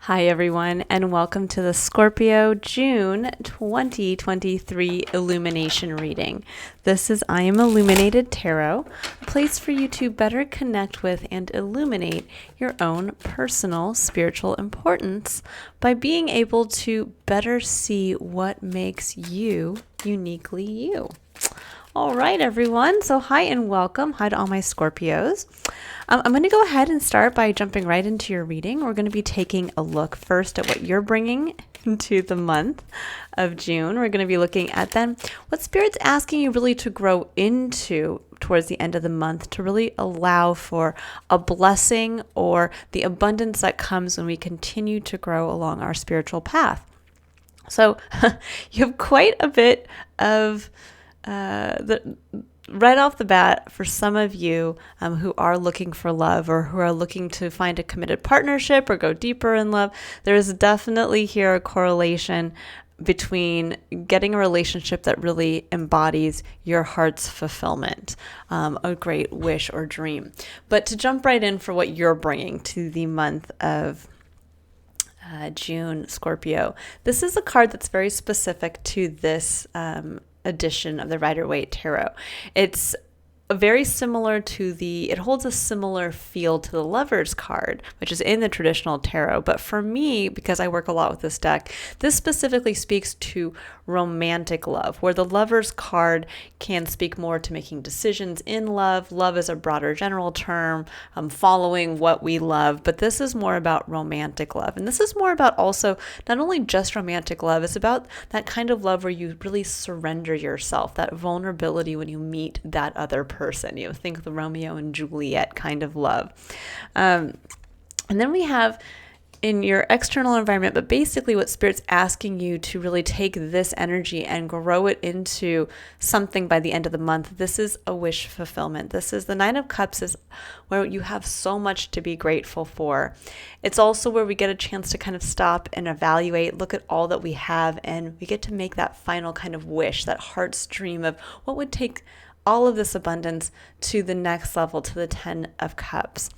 Hi everyone, and welcome to the Scorpio June 2023 Illumination reading. This is I Am Illuminated Tarot, a place for you to better connect with and illuminate your own personal spiritual importance by being able to better see what makes you uniquely you. All right, everyone. So hi and welcome. Hi to all my Scorpios. I'm going to go ahead and start by jumping right into your reading. We're going to be taking a look first at what you're bringing into the month of June. We're going to be looking at then what Spirit's asking you really to grow into towards the end of the month to really allow for a blessing or the abundance that comes when we continue to grow along our spiritual path. So you have quite a bit of right off the bat, for some of you who are looking for love or who are looking to find a committed partnership or go deeper in love, there is definitely here a correlation between getting a relationship that really embodies your heart's fulfillment, a great wish or dream. But to jump right in for what you're bringing to the month of June, Scorpio, this is a card that's very specific to this edition of the Rider-Waite Tarot. It's very similar to it holds a similar feel to the Lover's card, which is in the traditional tarot. But for me, because I work a lot with this deck, this specifically speaks to romantic love, where the Lover's card can speak more to making decisions in love. Love is a broader general term, following what we love, but this is more about romantic love. And this is more about also not only just romantic love, it's about that kind of love where you really surrender yourself, that vulnerability when you meet that other person. You know, think the Romeo and Juliet kind of love. And then we have in your external environment, but basically what Spirit's asking you to really take this energy and grow it into something by the end of the month. This is a wish fulfillment. This is the Nine of Cups, is where you have so much to be grateful for. It's also where we get a chance to kind of stop and evaluate, look at all that we have, and we get to make that final kind of wish, that heart's dream of what would take all of this abundance to the next level, to the 10 of Cups.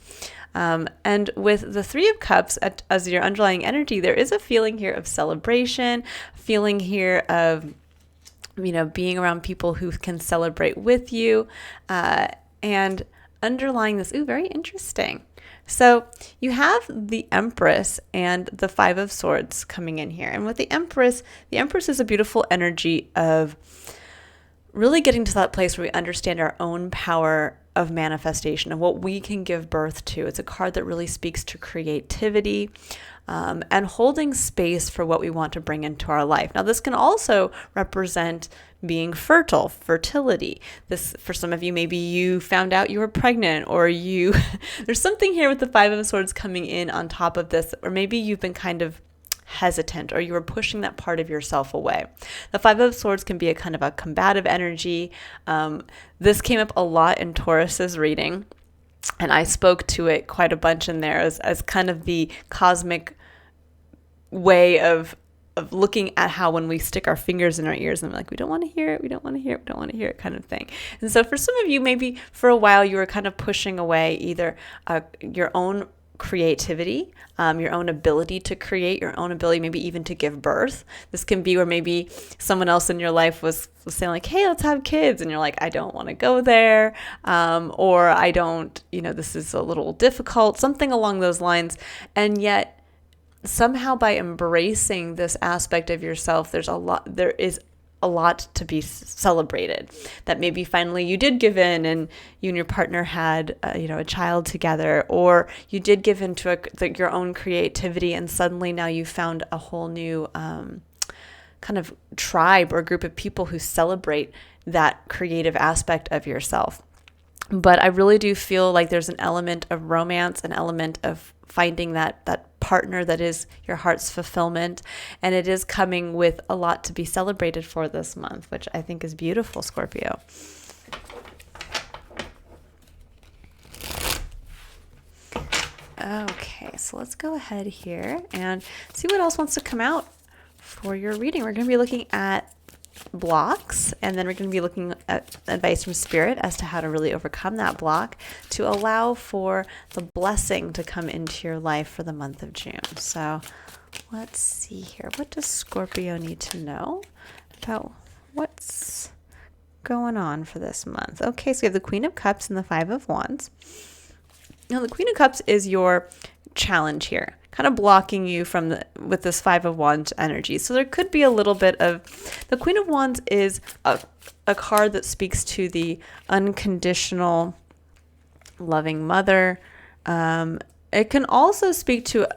And with the Three of Cups as your underlying energy, there is a feeling here of celebration, feeling here of, being around people who can celebrate with you, and underlying this, very interesting. So you have the Empress and the Five of Swords coming in here. And with the Empress is a beautiful energy of really getting to that place where we understand our own power of manifestation and what we can give birth to. It's a card that really speaks to creativity and holding space for what we want to bring into our life. Now, this can also represent being fertile, fertility. This, for some of you, maybe you found out you were pregnant, or there's something here with the Five of Swords coming in on top of this, or maybe you've been kind of hesitant, or you were pushing that part of yourself away. The Five of Swords can be a kind of a combative energy. This came up a lot in Taurus's reading, and I spoke to it quite a bunch in there as kind of the cosmic way of looking at how when we stick our fingers in our ears and we're like, we don't want to hear it, we don't want to hear it, we don't want to hear it kind of thing. And so for some of you, maybe for a while you were kind of pushing away either your own creativity, your own ability to create, your own ability maybe even to give birth. This can be where maybe someone else in your life was saying like, hey, let's have kids. And you're like, I don't want to go there. Or I don't, this is a little difficult, something along those lines. And yet somehow by embracing this aspect of yourself, there is a lot to be celebrated, that maybe finally you did give in and you and your partner had a child together, or you did give into your own creativity, and suddenly now you found a whole new kind of tribe or group of people who celebrate that creative aspect of yourself. But I really do feel like there's an element of romance, an element of finding that partner that is your heart's fulfillment. And it is coming with a lot to be celebrated for this month, which I think is beautiful, Scorpio. Okay, so let's go ahead here and see what else wants to come out for your reading. We're going to be looking at blocks, and then we're going to be looking at advice from Spirit as to how to really overcome that block to allow for the blessing to come into your life for the month of June. So let's see here. What does Scorpio need to know about what's going on for this month? Okay, so we have the Queen of Cups and the Five of Wands. Now, the Queen of Cups is your challenge here, kind of blocking you from with this Five of Wands energy. So there could be a little bit of, the Queen of Wands is a card that speaks to the unconditional loving mother. It can also speak to,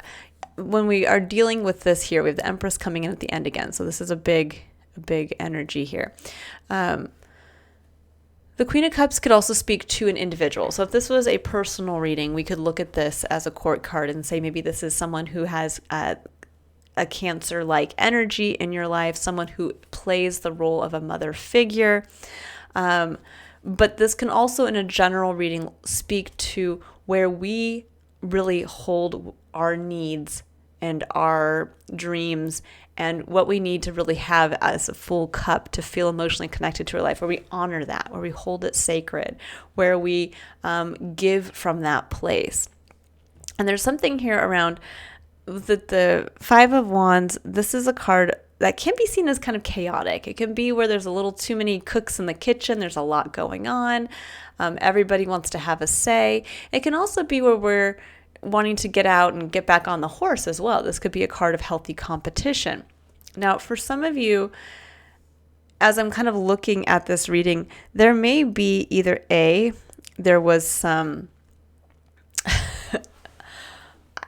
when we are dealing with this here, we have the Empress coming in at the end again. So this is a big energy here. The Queen of Cups could also speak to an individual. So if this was a personal reading, we could look at this as a court card and say maybe this is someone who has a Cancer-like energy in your life, someone who plays the role of a mother figure. But this can also, in a general reading, speak to where we really hold our needs and our dreams and what we need to really have as a full cup to feel emotionally connected to our life, where we honor that, where we hold it sacred, where we give from that place. And there's something here around the Five of Wands. This is a card that can be seen as kind of chaotic. It can be where there's a little too many cooks in the kitchen. There's a lot going on. Everybody wants to have a say. It can also be where we're wanting to get out and get back on the horse as well. This could be a card of healthy competition. Now, for some of you, as I'm kind of looking at this reading, there may be either there was some,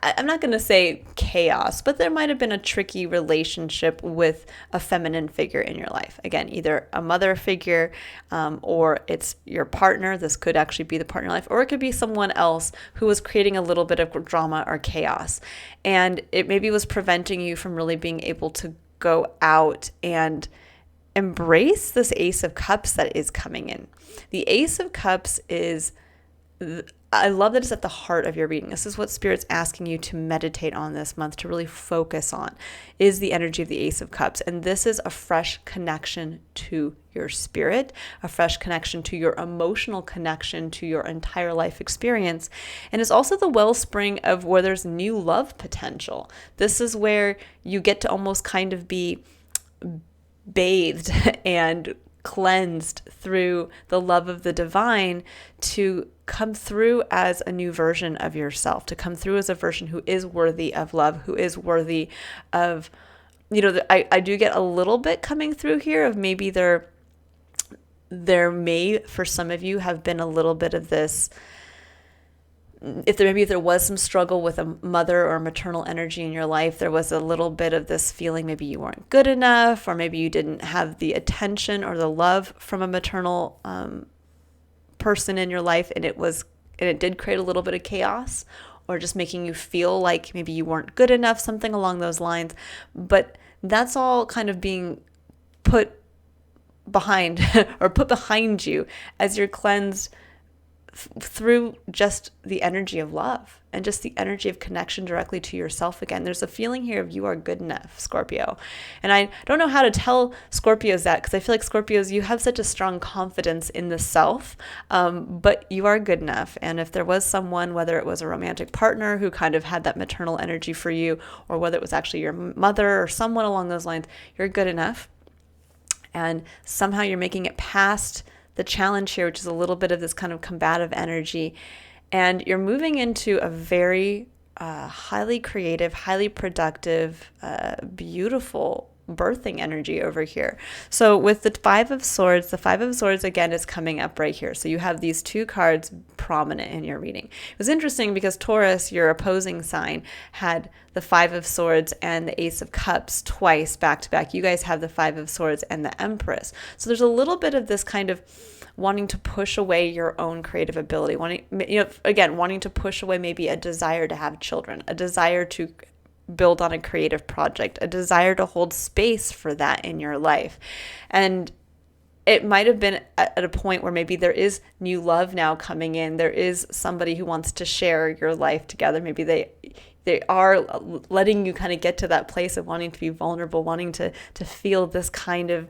I'm not going to say chaos, but there might have been a tricky relationship with a feminine figure in your life. Again, either a mother figure or it's your partner. This could actually be the partner in life, or it could be someone else who was creating a little bit of drama or chaos. And it maybe was preventing you from really being able to go out and embrace this Ace of Cups that is coming in. The Ace of Cups is, I love that it's at the heart of your reading. This is what Spirit's asking you to meditate on this month, to really focus on, is the energy of the Ace of Cups. And this is a fresh connection to your spirit, a fresh connection to your emotional connection to your entire life experience. And it's also the wellspring of where there's new love potential. This is where you get to almost kind of be bathed and cleansed through the love of the divine to come through as a new version of yourself, to come through as a version who is worthy of love, who is worthy of, I do get a little bit coming through here of maybe there may, for some of you, have been a little bit of this, if there was some struggle with a mother or maternal energy in your life, there was a little bit of this feeling maybe you weren't good enough, or maybe you didn't have the attention or the love from a maternal person in your life, and it did create a little bit of chaos, or just making you feel like maybe you weren't good enough, something along those lines. But that's all kind of being put behind or put behind you as you're cleansed through just the energy of love and just the energy of connection directly to yourself again. There's a feeling here of you are good enough, Scorpio. And I don't know how to tell Scorpios that, because I feel like Scorpios, you have such a strong confidence in the self, but you are good enough. And if there was someone, whether it was a romantic partner who kind of had that maternal energy for you, or whether it was actually your mother or someone along those lines, you're good enough. And somehow you're making it past the challenge here, which is a little bit of this kind of combative energy. And you're moving into a very highly creative, highly productive, beautiful birthing energy over here. So with the Five of Swords again is coming up right here. So you have these two cards prominent in your reading. It was interesting because Taurus, your opposing sign, had the Five of Swords and the Ace of Cups twice back to back. You guys have the Five of Swords and the Empress. So there's a little bit of this kind of wanting to push away your own creative ability, wanting to push away maybe a desire to have children, a desire to build on a creative project, a desire to hold space for that in your life. And it might have been at a point where maybe there is new love now coming in. There is somebody who wants to share your life together. Maybe they are letting you kind of get to that place of wanting to be vulnerable, wanting to feel this kind of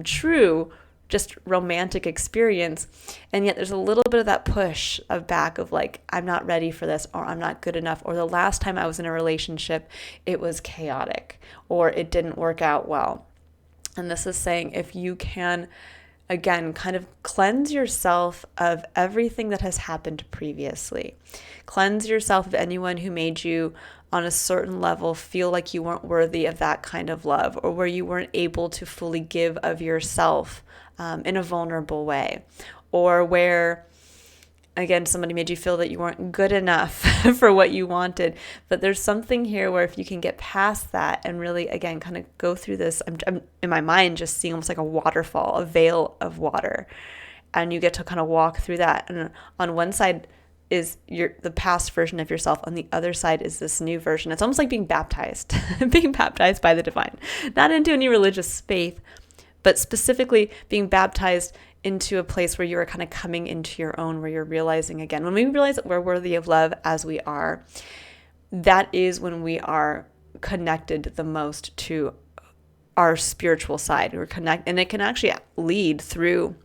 true, just romantic experience. And yet there's a little bit of that push of back of like, I'm not ready for this, or I'm not good enough, or the last time I was in a relationship, it was chaotic, or it didn't work out well. And this is saying, if you can, again, kind of cleanse yourself of everything that has happened previously. Cleanse yourself of anyone who made you on a certain level feel like you weren't worthy of that kind of love, or where you weren't able to fully give of yourself in a vulnerable way, or where, again, somebody made you feel that you weren't good enough for what you wanted. But there's something here where if you can get past that and really, again, kind of go through this, I'm in my mind just seeing almost like a waterfall, a veil of water, and you get to kind of walk through that. And on one side is the past version of yourself. On the other side is this new version. It's almost like being baptized, being baptized by the divine, not into any religious faith, but specifically being baptized into a place where you are kind of coming into your own, where you're realizing, again, when we realize that we're worthy of love as we are, that is when we are connected the most to our spiritual side. And it can actually lead through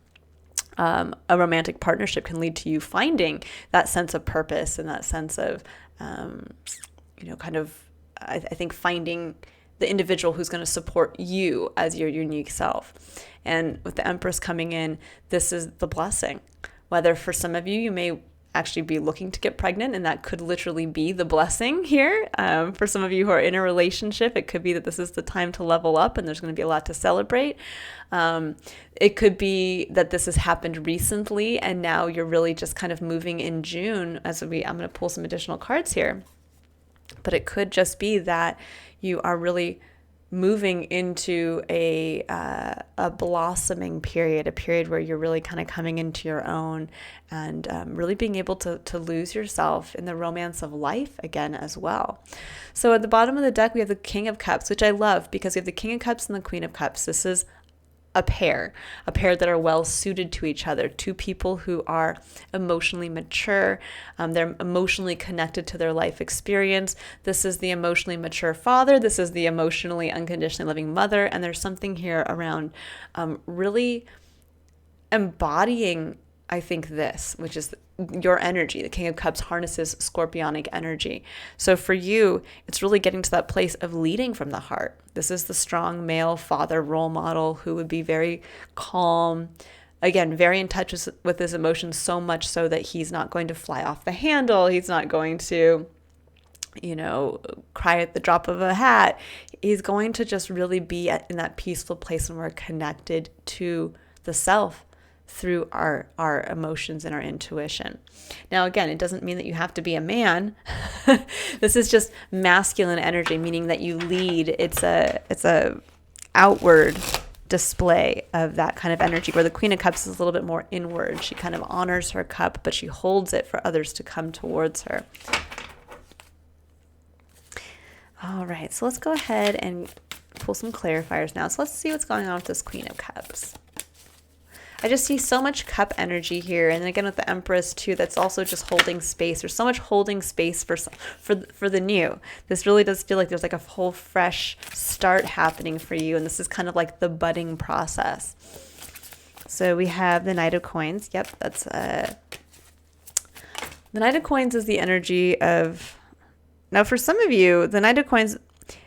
a romantic partnership, can lead to you finding that sense of purpose and that sense of, kind of, I think, finding the individual who's going to support you as your unique self. And with the Empress coming in, this is the blessing. Whether for some of you, you may actually be looking to get pregnant, and that could literally be the blessing here. For some of you who are in a relationship, it could be that this is the time to level up and there's going to be a lot to celebrate. It could be that this has happened recently and now you're really just kind of moving in June. I'm going to pull some additional cards here. But it could just be that you are really moving into a blossoming period, a period where you're really kind of coming into your own and really being able to lose yourself in the romance of life again as well. So at the bottom of the deck, we have the King of Cups, which I love because we have the King of Cups and the Queen of Cups. This is a pair that are well suited to each other, two people who are emotionally mature. They're emotionally connected to their life experience. This is the emotionally mature father. This is the emotionally unconditionally loving mother. And there's something here around really embodying, I think, this, which is your energy. The King of Cups harnesses scorpionic energy. So for you, it's really getting to that place of leading from the heart. This is the strong male father role model who would be very calm, again, very in touch with his emotions, so much so that he's not going to fly off the handle. He's not going to, cry at the drop of a hat. He's going to just really be in that peaceful place when we're connected to the self through our emotions and our intuition. Now, again, it doesn't mean that you have to be a man. This is just masculine energy, meaning that you lead. It's a outward display of that kind of energy, where the Queen of Cups is a little bit more inward. She kind of honors her cup, but she holds it for others to come towards her. All right, so let's go ahead and pull some clarifiers now. So let's see what's going on with this Queen of Cups. I just see so much cup energy here. And then again with the Empress too, that's also just holding space. There's so much holding space for the new. This really does feel like there's like a whole fresh start happening for you. And this is kind of like the budding process. So we have the Knight of Coins. Yep, that's the Knight of Coins is the energy of, now for some of you, the Knight of Coins,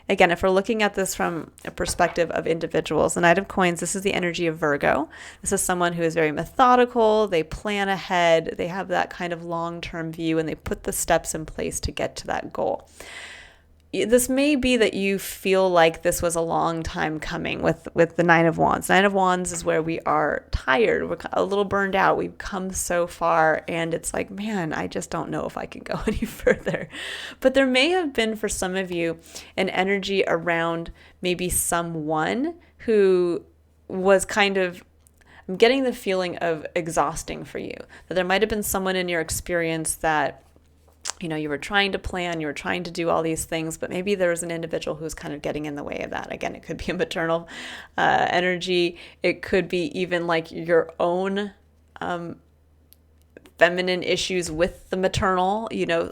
again, if we're looking at this from a perspective of individuals, the Knight of Coins, this is the energy of Virgo. This is someone who is very methodical. They plan ahead. They have that kind of long-term view, and they put the steps in place to get to that goal. This may be that you feel like this was a long time coming with the Nine of Wands. Nine of Wands is where we are tired. We're a little burned out. We've come so far, and it's like, man, I just don't know if I can go any further. But there may have been, for some of you, an energy around maybe someone who was kind of, I'm getting the feeling of exhausting for you. That there might have been someone in your experience that, you were trying to plan, you were trying to do all these things, but maybe there was an individual who's kind of getting in the way of that. Again, it could be a maternal energy. It could be even like your own feminine issues with the maternal.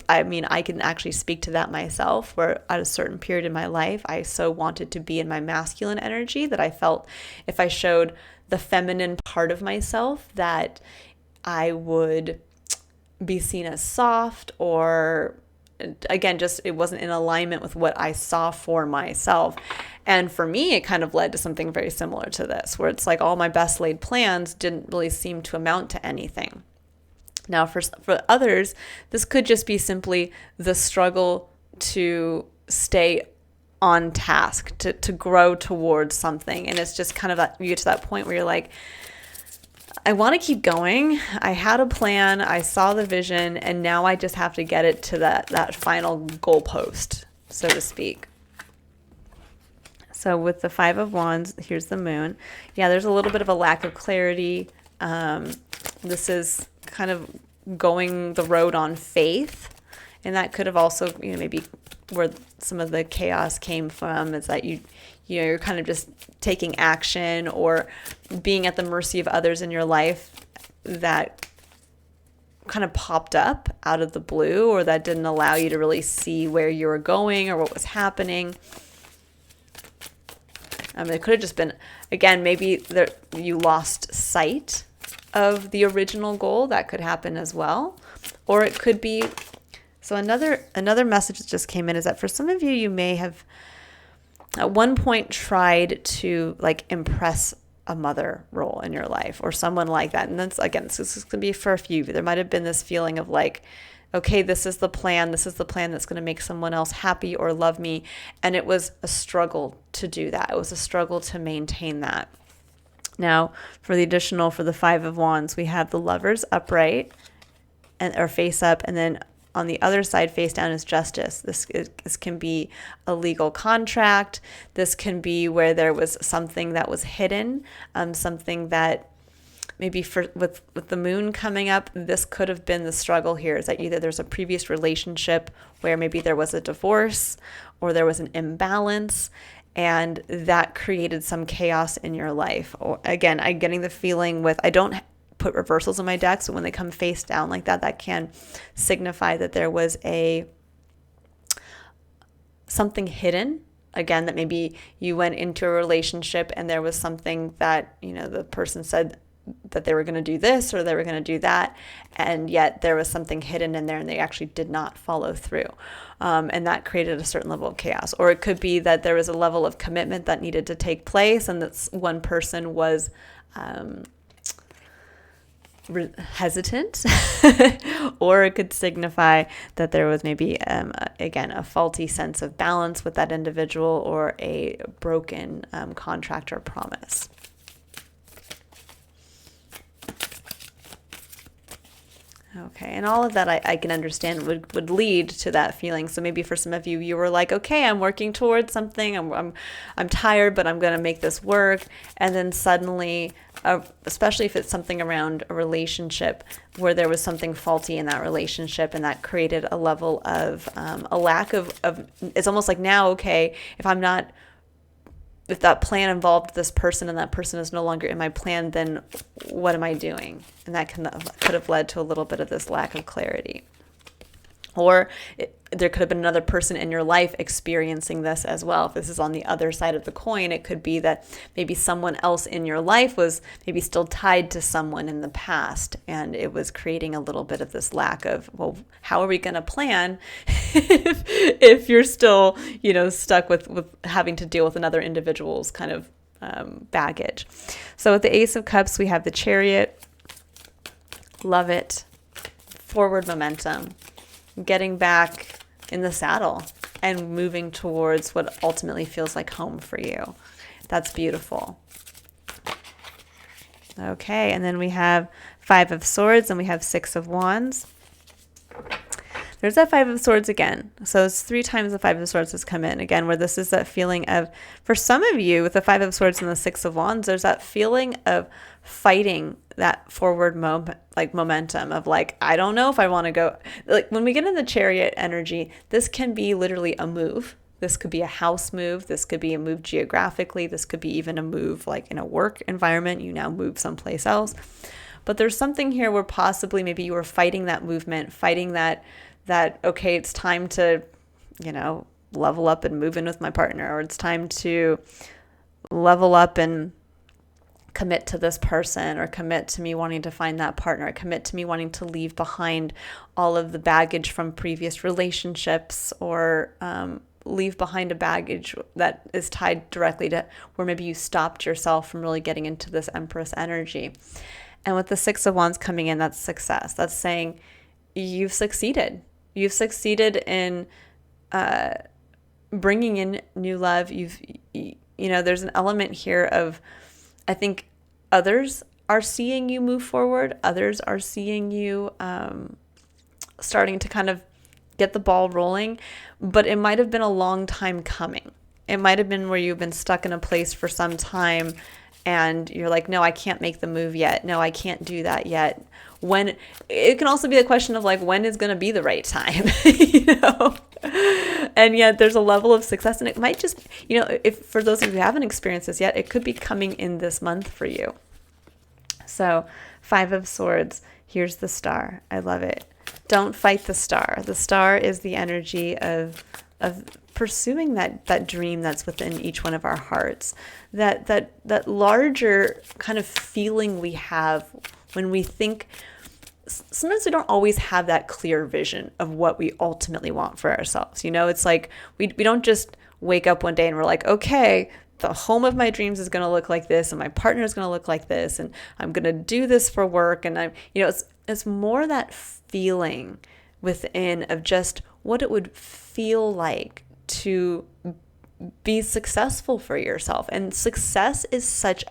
I mean, I can actually speak to that myself, where at a certain period in my life, I so wanted to be in my masculine energy that I felt if I showed the feminine part of myself that I would be seen as soft, or again, just it wasn't in alignment with what I saw for myself. And for me, it kind of led to something very similar to this, where it's like all my best laid plans didn't really seem to amount to anything. Now, for others, this could just be simply the struggle to stay on task, to grow towards something. And it's just kind of that you get to that point where you're like, I want to keep going. I had a plan. I saw the vision, and now I just have to get it to that final goalpost, so to speak. So with the Five of Wands, here's the Moon. Yeah, there's a little bit of a lack of clarity. This is kind of going the road on faith, and that could have also, maybe where some of the chaos came from, is that you're kind of just taking action or being at the mercy of others in your life that kind of popped up out of the blue, or that didn't allow you to really see where you were going or what was happening. It could have just been, again, maybe you lost sight of the original goal. That could happen as well. Or it could be, so another message that just came in is that for some of you, you may have at one point tried to impress a mother role in your life or someone like that. And that's, again, this is going to be for a few. There might have been this feeling of okay, this is the plan that's going to make someone else happy or love me. And it was a struggle to do that. It was a struggle to maintain that. Now, for the Five of Wands, we have the Lovers upright or face up, and then on the other side, face down, is Justice. This can be a legal contract. This can be where there was something that was hidden, something that maybe with the Moon coming up, this could have been the struggle here, is that either there's a previous relationship where maybe there was a divorce or there was an imbalance, and that created some chaos in your life. Or again, I'm getting the feeling I don't put reversals in my deck, so when they come face down like that, that can signify that there was something hidden. Again, that maybe you went into a relationship and there was something that, the person said that they were going to do this or they were going to do that, and yet there was something hidden in there and they actually did not follow through. And that created a certain level of chaos. Or it could be that there was a level of commitment that needed to take place, and that one person was hesitant. Or it could signify that there was maybe, again, a faulty sense of balance with that individual, or a broken contract or promise. Okay, and all of that I can understand would lead to that feeling. So maybe for some of you, you were like, okay, I'm working towards something. I'm tired, but I'm going to make this work. And then suddenly, especially if it's something around a relationship where there was something faulty in that relationship, and that created a level of a lack of. It's almost like now, okay, if that plan involved this person and that person is no longer in my plan, then what am I doing? And that could have led to a little bit of this lack of clarity. Or there could have been another person in your life experiencing this as well. If this is on the other side of the coin, it could be that maybe someone else in your life was maybe still tied to someone in the past, and it was creating a little bit of this lack of, well, how are we going to plan if you're still, stuck with having to deal with another individual's kind of baggage. So with the Ace of Cups, we have the Chariot. Love it. Forward momentum. Getting back in the saddle and moving towards what ultimately feels like home for you. That's beautiful. Okay, and then we have Five of Swords and we have Six of Wands. There's that Five of Swords again. So it's 3 times the Five of Swords has come in again, where this is that feeling of, for some of you with the Five of Swords and the Six of Wands, there's that feeling of fighting that forward momentum of I don't know if I want to go. When we get in the Chariot energy, this can be literally a move. This could be a house move. This could be a move geographically. This could be even a move in a work environment. You now move someplace else. But there's something here where possibly maybe you were fighting that movement, fighting that, okay, it's time to, level up and move in with my partner, or it's time to level up and commit to this person, or commit to me wanting to find that partner, commit to me wanting to leave behind all of the baggage from previous relationships, or leave behind a baggage that is tied directly to where maybe you stopped yourself from really getting into this Empress energy. And with the Six of Wands coming in, that's success. That's saying you've succeeded. You've succeeded in bringing in new love. There's an element here of, I think others are seeing you move forward. Others are seeing you starting to kind of get the ball rolling, but it might have been a long time coming. It might have been where you've been stuck in a place for some time and you're like, no, I can't make the move yet. No, I can't do that yet. When it can also be a question of like, when is going to be the right time, and yet there's a level of success, and it might just, if for those of you who haven't experienced this yet, it could be coming in this month for you. So 5 of Swords, here's the Star. I love it. Don't fight the Star. The Star is the energy of pursuing that dream that's within each one of our hearts, that larger kind of feeling we have when we think. Sometimes we don't always have that clear vision of what we ultimately want for ourselves. It's like we don't just wake up one day and we're like, okay, the home of my dreams is going to look like this, and my partner is going to look like this, and I'm going to do this for work. And it's more that feeling within of just what it would feel like to be successful for yourself. And success is such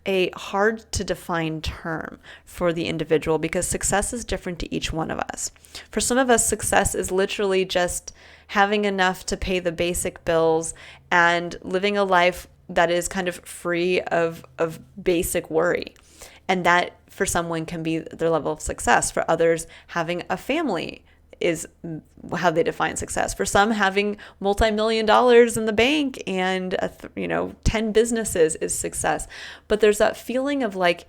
a hard to define term for the individual, because success is different to each one of us. For some of us, success is literally just having enough to pay the basic bills and living a life that is kind of free of basic worry. And that for someone can be their level of success. For others, having a family is how they define success. For some, having multi-million dollars in the bank and 10 businesses is success. But there's that feeling of like,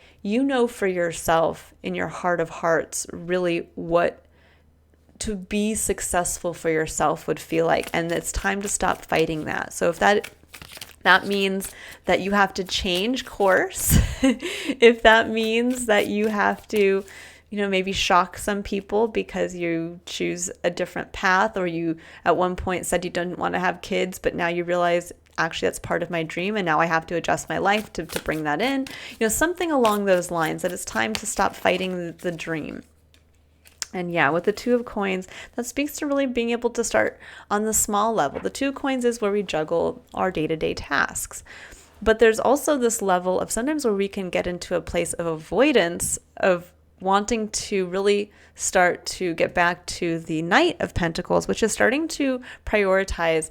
for yourself in your heart of hearts really what to be successful for yourself would feel like, and it's time to stop fighting that. So if that means that you have to change course, if that means that you have to maybe shock some people because you choose a different path, or you at one point said you didn't want to have kids, but now you realize actually that's part of my dream and now I have to adjust my life to bring that in, something along those lines, that it's time to stop fighting the dream. And yeah, with the Two of Coins, that speaks to really being able to start on the small level. The Two of Coins is where we juggle our day-to-day tasks. But there's also this level of sometimes where we can get into a place of avoidance of wanting to really start to get back to the Knight of Pentacles, which is starting to prioritize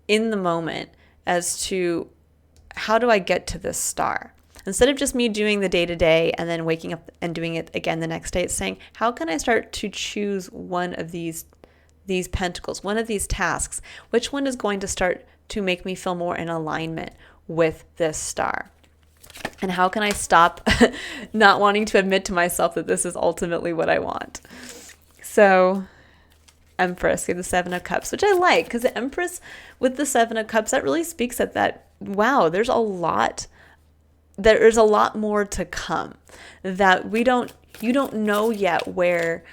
in the moment as to how do I get to this star? Instead of just me doing the day-to-day and then waking up and doing it again the next day, it's saying, how can I start to choose one of these pentacles, one of these tasks? Which one is going to start to make me feel more in alignment with this star? And how can I stop not wanting to admit to myself that this is ultimately what I want? So Empress, the 7 of Cups, which I like, because the Empress with the 7 of Cups, that really speaks at that, wow, there's a lot more to come that you don't know yet, where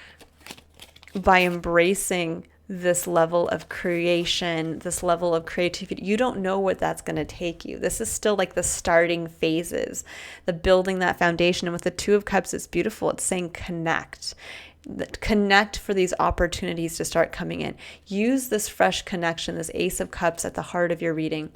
by embracing this level of creation, this level of creativity, you don't know what that's going to take you. This is still like the starting phases, the building that foundation. And with the 2 of Cups, it's beautiful. It's saying connect for these opportunities to start coming in. Use this fresh connection, this Ace of Cups at the heart of your reading,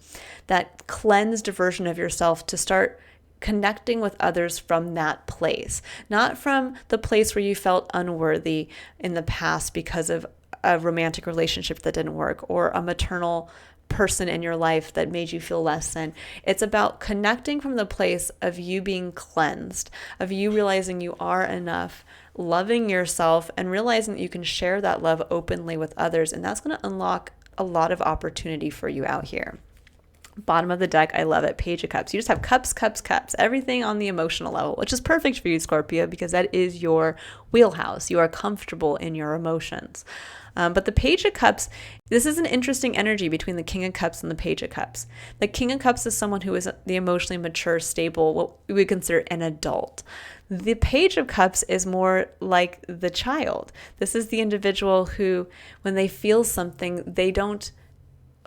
that cleansed version of yourself, to start connecting with others from that place, not from the place where you felt unworthy in the past because of a romantic relationship that didn't work, or a maternal person in your life that made you feel less than. It's about connecting from the place of you being cleansed, of you realizing you are enough, loving yourself, and realizing that you can share that love openly with others. And that's going to unlock a lot of opportunity for you out here. Bottom of the deck, I love it. Page of Cups. You just have cups, cups, cups, everything on the emotional level, which is perfect for you, Scorpio, because that is your wheelhouse. You are comfortable in your emotions. But the Page of Cups, this is an interesting energy between the King of Cups and the Page of Cups. The King of Cups is someone who is the emotionally mature, stable, what we would consider an adult. The Page of Cups is more like the child. This is the individual who, when they feel something, they don't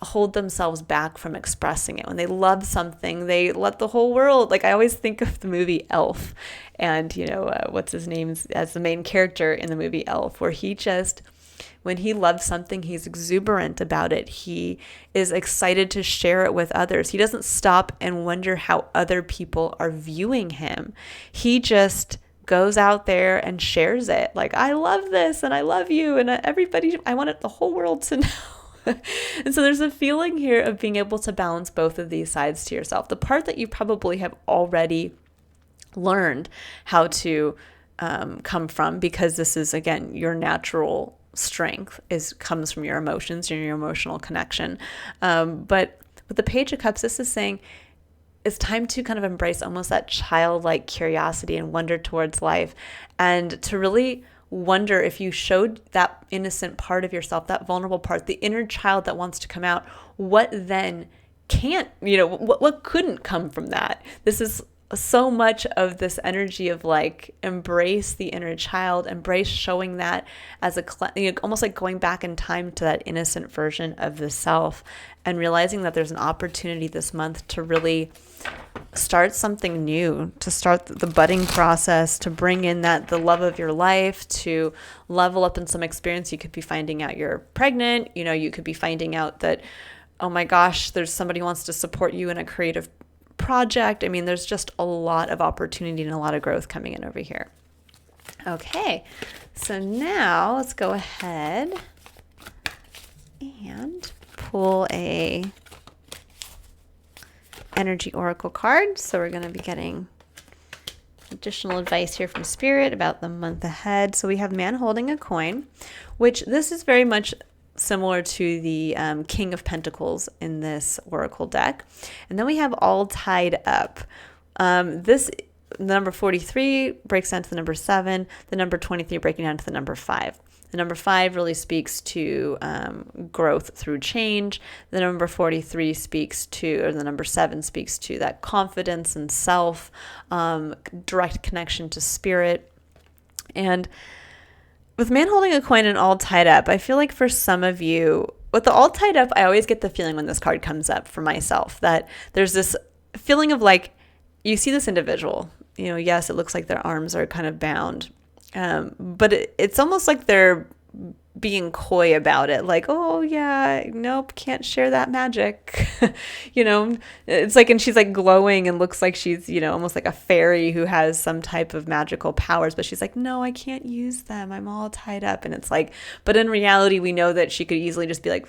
hold themselves back from expressing it. When they love something, they let the whole world, like I always think of the movie Elf, and what's his name as the main character in the movie Elf, where he just, when he loves something, he's exuberant about it. He is excited to share it with others. He doesn't stop and wonder how other people are viewing him. He just goes out there and shares it. Like, I love this and I love you and everybody, I want the whole world to know. And so there's a feeling here of being able to balance both of these sides to yourself. The part that you probably have already learned how to come from, because this is, again, your natural strength comes from your emotions and your emotional connection. But with the Page of Cups, this is saying it's time to kind of embrace almost that childlike curiosity and wonder towards life, and to really wonder if you showed that innocent part of yourself, that vulnerable part, the inner child that wants to come out, what then can't, what couldn't come from that? This is so much of this energy of like, embrace the inner child, embrace showing that as almost like going back in time to that innocent version of the self, and realizing that there's an opportunity this month to really start something new, to start the budding process, to bring in the love of your life, to level up in some experience. You could be finding out you're pregnant, you could be finding out that, oh my gosh, there's somebody who wants to support you in a creative project. I mean, there's just a lot of opportunity and a lot of growth coming in over here. Okay, so now let's go ahead and pull a energy oracle card. So we're going to be getting additional advice here from Spirit about the month ahead. So we have man holding a coin, which this is very much similar to the King of Pentacles in this oracle deck. And then we have all tied up. The number 43 breaks down to the number 7, the number 23 breaking down to the number 5. The number 5 really speaks to growth through change. The number 43 the number 7 speaks to that confidence and self, direct connection to spirit. And with man holding a coin and all tied up, I feel like for some of you, with the all tied up, I always get the feeling when this card comes up for myself that there's this feeling of like, you see this individual, yes, it looks like their arms are kind of bound. But it's almost like they're being coy about it. Like, oh yeah, nope, can't share that magic. It's like, and she's like glowing and looks like she's, almost like a fairy who has some type of magical powers, but she's like, no, I can't use them. I'm all tied up. And it's like, but in reality, we know that she could easily just be like,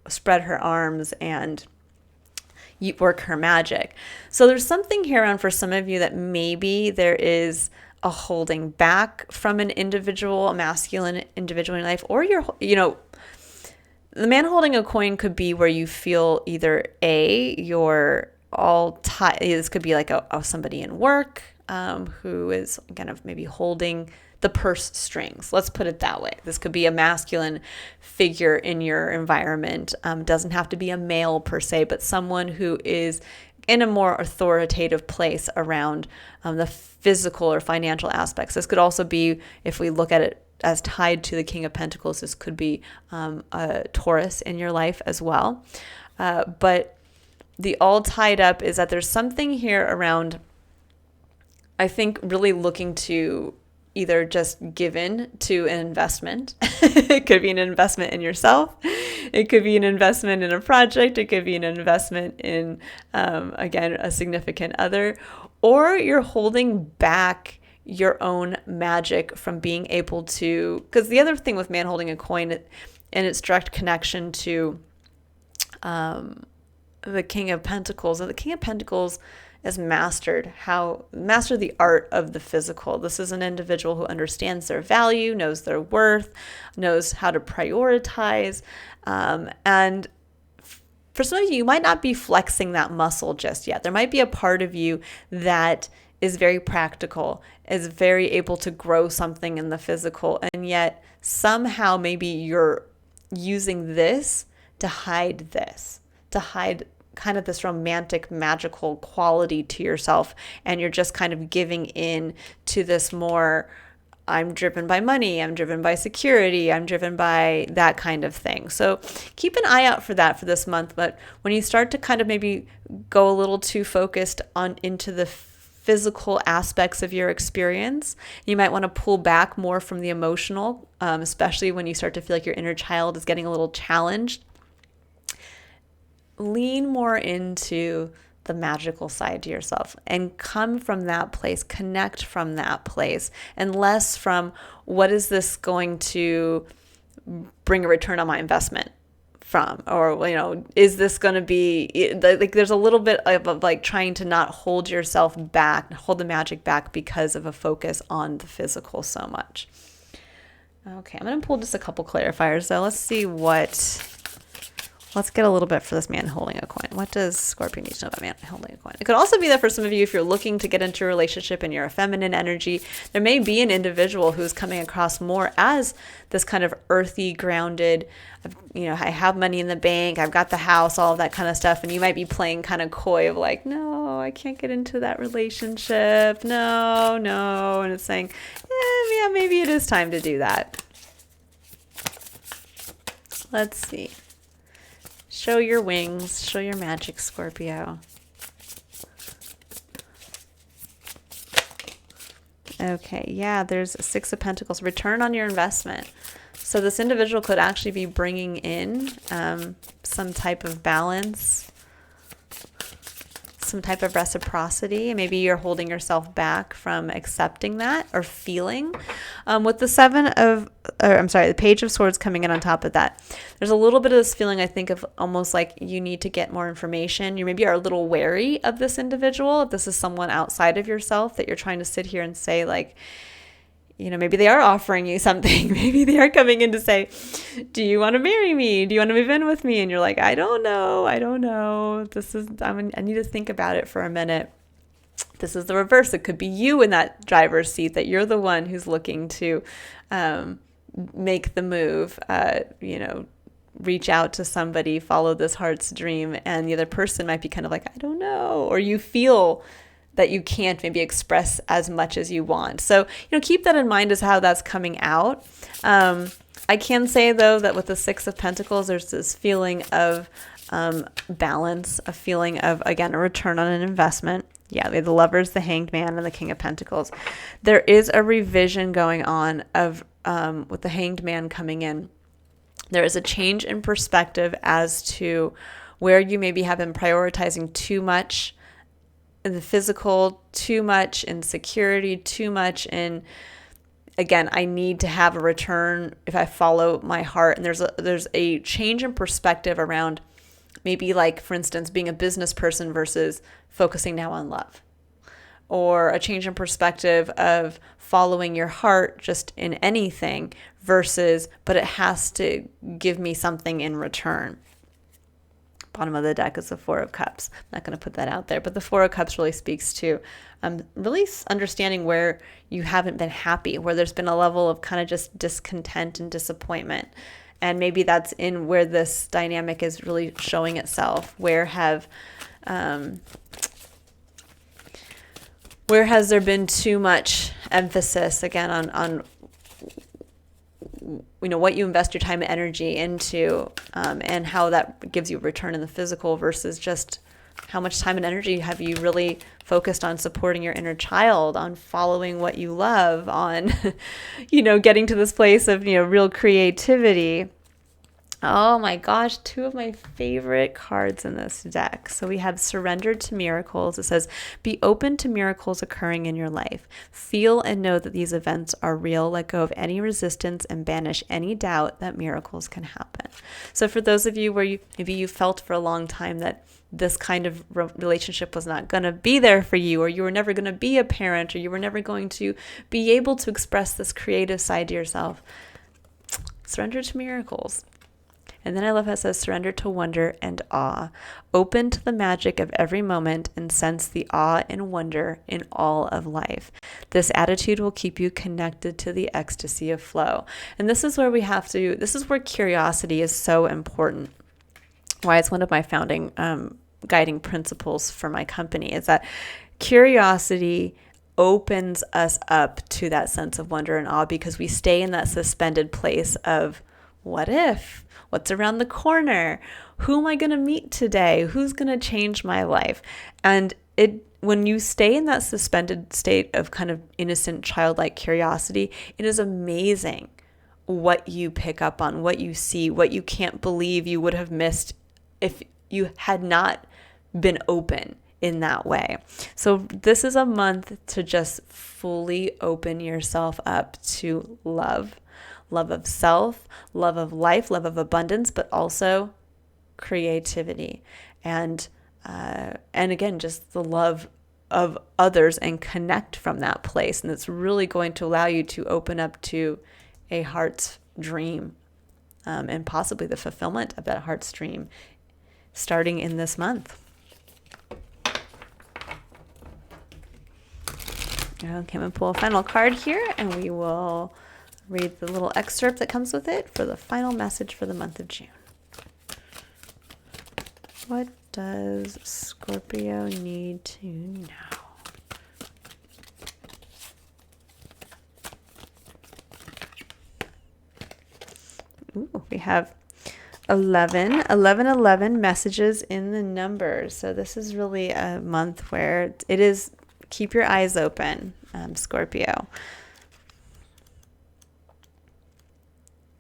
spread her arms and work her magic. So there's something here on for some of you that maybe there is a holding back from an individual, a masculine individual in life, or the man holding a coin could be where you feel either you're all tied. This could be like somebody in work who is kind of maybe holding the purse strings. Let's put it that way. This could be a masculine figure in your environment. Doesn't have to be a male per se, but someone who is in a more authoritative place around the physical or financial aspects. This could also be, if we look at it as tied to the King of Pentacles, this could be a Taurus in your life as well. But the all tied up is that there's something here around, I think, really looking to either just give in to an investment. It could be an investment in yourself. It could be an investment in a project. It could be an investment in, again, a significant other. Or you're holding back your own magic from being able to, because the other thing with man holding a coin and its direct connection to the King of Pentacles, the King of Pentacles has mastered the art of the physical. This is an individual who understands their value, knows their worth, knows how to prioritize. And for some of you, you might not be flexing that muscle just yet. There might be a part of you that is very practical, is very able to grow something in the physical, and yet somehow maybe you're using this to hide this, to hide kind of this romantic, magical quality to yourself, and you're just kind of giving in to this more, I'm driven by money, I'm driven by security, I'm driven by that kind of thing. So keep an eye out for that for this month. But when you start to kind of maybe go a little too focused on into the physical aspects of your experience, you might want to pull back more from the emotional, especially when you start to feel like your inner child is getting a little challenged. Lean more into the magical side to yourself and come from that place, connect from that place, and less from what is this going to bring a return on my investment from, or, you know, is this going to be like, there's a little bit of like trying to not hold yourself back, hold the magic back because of a focus on the physical so much. Okay, I'm going to pull just a couple clarifiers though. Let's get a little bit for this man holding a coin. What does Scorpio need to know about man holding a coin? It could also be that for some of you, if you're looking to get into a relationship and you're a feminine energy, there may be an individual who's coming across more as this kind of earthy, grounded, you know, I have money in the bank, I've got the house, all of that kind of stuff. And you might be playing kind of coy of like, no, I can't get into that relationship. No. And it's saying, yeah, maybe it is time to do that. Let's see. Show your wings, show your magic, Scorpio. Okay, yeah, there's a Six of Pentacles, return on your investment. So this individual could actually be bringing in some type of balance, some type of reciprocity. Maybe you're holding yourself back from accepting that or feeling. With the Page of Swords coming in on top of that, there's a little bit of this feeling, I think, of almost like you need to get more information. You maybe are a little wary of this individual. If this is someone outside of yourself that you're trying to sit here and say, like, you know, maybe they are offering you something. Maybe they are coming in to say, do you want to marry me? Do you want to move in with me? And you're like, I don't know. I need to think about it for a minute. This is the reverse. It could be you in that driver's seat, that you're the one who's looking to make the move, reach out to somebody, follow this heart's dream. And the other person might be kind of like, I don't know. Or you feel that you can't maybe express as much as you want. So, keep that in mind as how that's coming out. I can say, though, that with the Six of Pentacles, there's this feeling of balance, a feeling of, again, a return on an investment. Yeah, the Lovers, the Hanged Man, and the King of Pentacles. There is a revision going on of with the Hanged Man coming in. There is a change in perspective as to where you maybe have been prioritizing too much in the physical, too much in security, too much in, again, I need to have a return if I follow my heart. And there's a change in perspective around maybe, like, for instance, being a business person versus focusing now on love. Or a change in perspective of following your heart just in anything versus, but it has to give me something in return. Bottom of the deck is the Four of Cups. I'm not going to put that out there, but the Four of Cups really speaks to really understanding where you haven't been happy, where there's been a level of kind of just discontent and disappointment. And maybe that's in where this dynamic is really showing itself. Where has there been too much emphasis, again, on what you invest your time and energy into, and how that gives you a return in the physical versus just how much time and energy have you really focused on supporting your inner child, on following what you love, on, getting to this place of, real creativity. Oh my gosh, two of my favorite cards in this deck. So we have Surrendered to Miracles. It says, be open to miracles occurring in your life. Feel and know that these events are real. Let go of any resistance and banish any doubt that miracles can happen. So for those of you where you felt for a long time that this kind of relationship was not going to be there for you, or you were never going to be a parent, or you were never going to be able to express this creative side to yourself, surrender to miracles. And then I love how it says, surrender to wonder and awe. Open to the magic of every moment and sense the awe and wonder in all of life. This attitude will keep you connected to the ecstasy of flow. And this is where this is where curiosity is so important. Why it's one of my founding guiding principles for my company is that curiosity opens us up to that sense of wonder and awe, because we stay in that suspended place of what if, what's around the corner, who am I going to meet today, who's going to change my life. And when you stay in that suspended state of kind of innocent childlike curiosity, it is amazing what you pick up on, what you see, what you can't believe you would have missed if you had not been open in that way. So this is a month to just fully open yourself up to love of self, love of life, love of abundance, but also creativity. And again, just the love of others and connect from that place. And it's really going to allow you to open up to a heart's dream, and possibly the fulfillment of that heart's dream starting in this month. Okay, I'm going to pull a final card here, and we will read the little excerpt that comes with it for the final message for the month of June. What does Scorpio need to know? Ooh, we have 11 messages in the numbers. So this is really a month where it is keep your eyes open, Scorpio.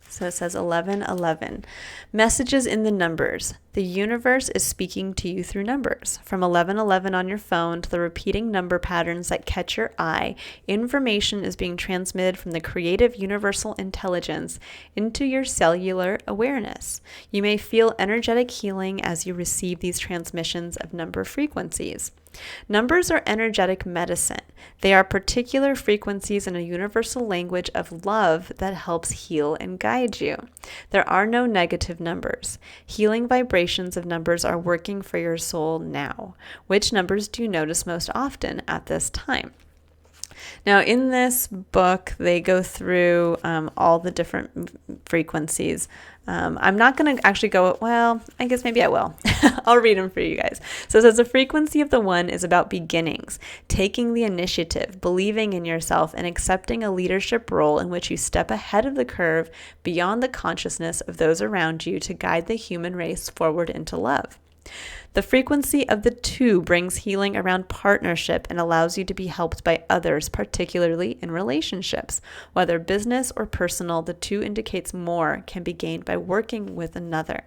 So it says 11. Messages in the numbers. The universe is speaking to you through numbers. From 1111 on your phone to the repeating number patterns that catch your eye, information is being transmitted from the creative universal intelligence into your cellular awareness. You may feel energetic healing as you receive these transmissions of number frequencies. Numbers are energetic medicine. They are particular frequencies in a universal language of love that helps heal and guide you. There are no negative numbers. Healing vibrations of numbers are working for your soul now. Which numbers do you notice most often at this time? Now, in this book, they go through all the different frequencies. I'm not going to actually I guess maybe I will. I'll read them for you guys. So it says the frequency of the 1 is about beginnings, taking the initiative, believing in yourself, and accepting a leadership role in which you step ahead of the curve beyond the consciousness of those around you to guide the human race forward into love. The frequency of the 2 brings healing around partnership and allows you to be helped by others, particularly in relationships. Whether business or personal, the 2 indicates more can be gained by working with another.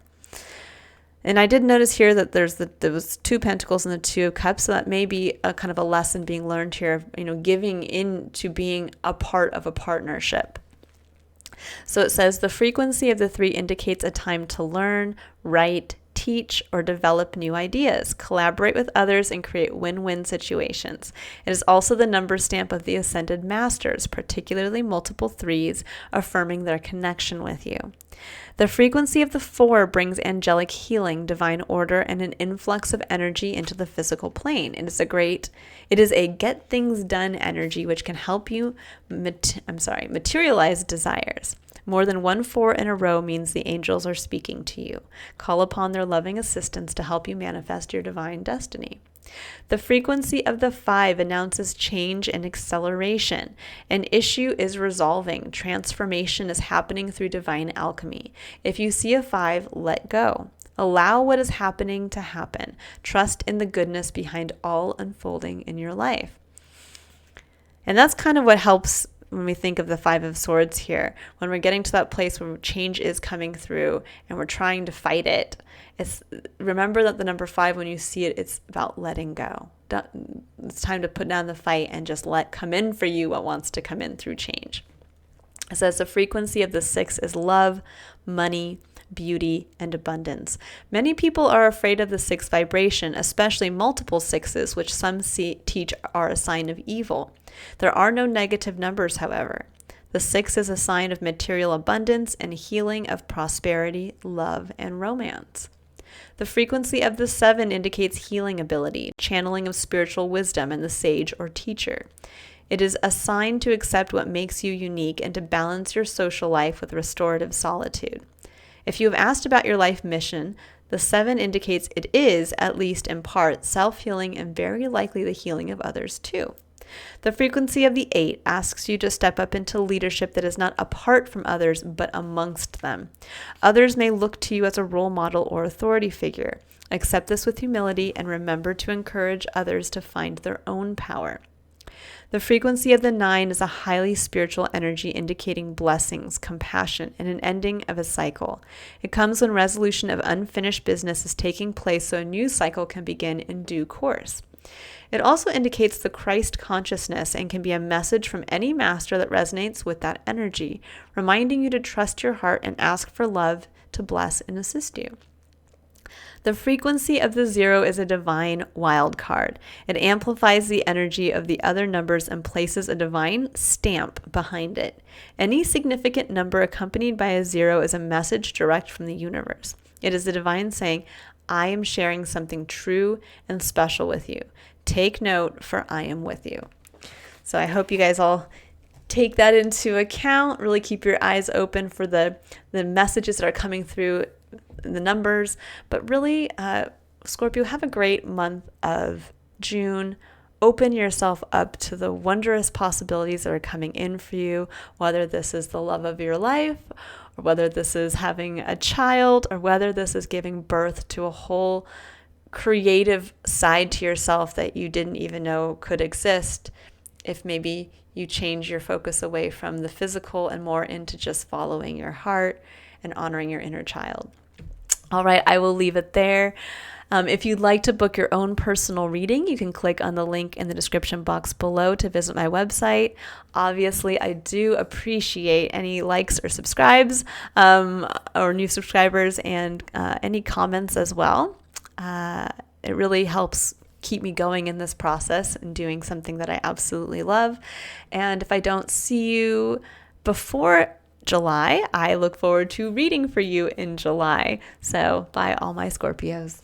And I did notice here that there was 2 pentacles and the 2 of cups, so that may be a kind of a lesson being learned here, giving in to being a part of a partnership. So it says the frequency of the 3 indicates a time to learn, write, teach, or develop new ideas, collaborate with others, and create win-win situations. It is also the number stamp of the Ascended Masters, particularly multiple 3s, affirming their connection with you. The frequency of the 4 brings angelic healing, divine order, and an influx of energy into the physical plane. It is a get things done energy which can help you materialize desires. More than 1 4 in a row means the angels are speaking to you. Call upon their loving assistance to help you manifest your divine destiny. The frequency of the 5 announces change and acceleration. An issue is resolving. Transformation is happening through divine alchemy. If you see a 5, let go. Allow what is happening to happen. Trust in the goodness behind all unfolding in your life. And that's kind of what helps when we think of the 5 of Swords here. When we're getting to that place where change is coming through and we're trying to fight it, remember that the number 5, when you see it, it's about letting go. It's time to put down the fight and just let come in for you what wants to come in through change. It says the frequency of the 6 is love, money, beauty, and abundance. Many people are afraid of the 6 vibration, especially multiple 6s, which some teach are a sign of evil. There are no negative numbers, however. The 6 is a sign of material abundance and healing of prosperity, love, and romance. The frequency of the 7 indicates healing ability, channeling of spiritual wisdom, and the sage or teacher. It is a sign to accept what makes you unique and to balance your social life with restorative solitude. If you have asked about your life mission, the 7 indicates it is, at least in part, self-healing and very likely the healing of others too. The frequency of the 8 asks you to step up into leadership that is not apart from others, but amongst them. Others may look to you as a role model or authority figure. Accept this with humility and remember to encourage others to find their own power. The frequency of the 9 is a highly spiritual energy indicating blessings, compassion, and an ending of a cycle. It comes when resolution of unfinished business is taking place so a new cycle can begin in due course. It also indicates the Christ consciousness and can be a message from any master that resonates with that energy, reminding you to trust your heart and ask for love to bless and assist you. The frequency of the 0 is a divine wild card. It amplifies the energy of the other numbers and places a divine stamp behind it. Any significant number accompanied by a 0 is a message direct from the universe. It is the divine saying, I am sharing something true and special with you. Take note, for I am with you. So I hope you guys all take that into account. Really keep your eyes open for the messages that are coming through the numbers. But really, Scorpio, have a great month of June. Open yourself up to the wondrous possibilities that are coming in for you, whether this is the love of your life, or whether this is having a child, or whether this is giving birth to a whole creative side to yourself that you didn't even know could exist. If maybe you change your focus away from the physical and more into just following your heart and honoring your inner child. All right, I will leave it there. If you'd like to book your own personal reading, you can click on the link in the description box below to visit my website. Obviously, I do appreciate any likes or subscribes or new subscribers and any comments as well. It really helps keep me going in this process and doing something that I absolutely love. And if I don't see you before July, I look forward to reading for you in July. So bye all my Scorpios.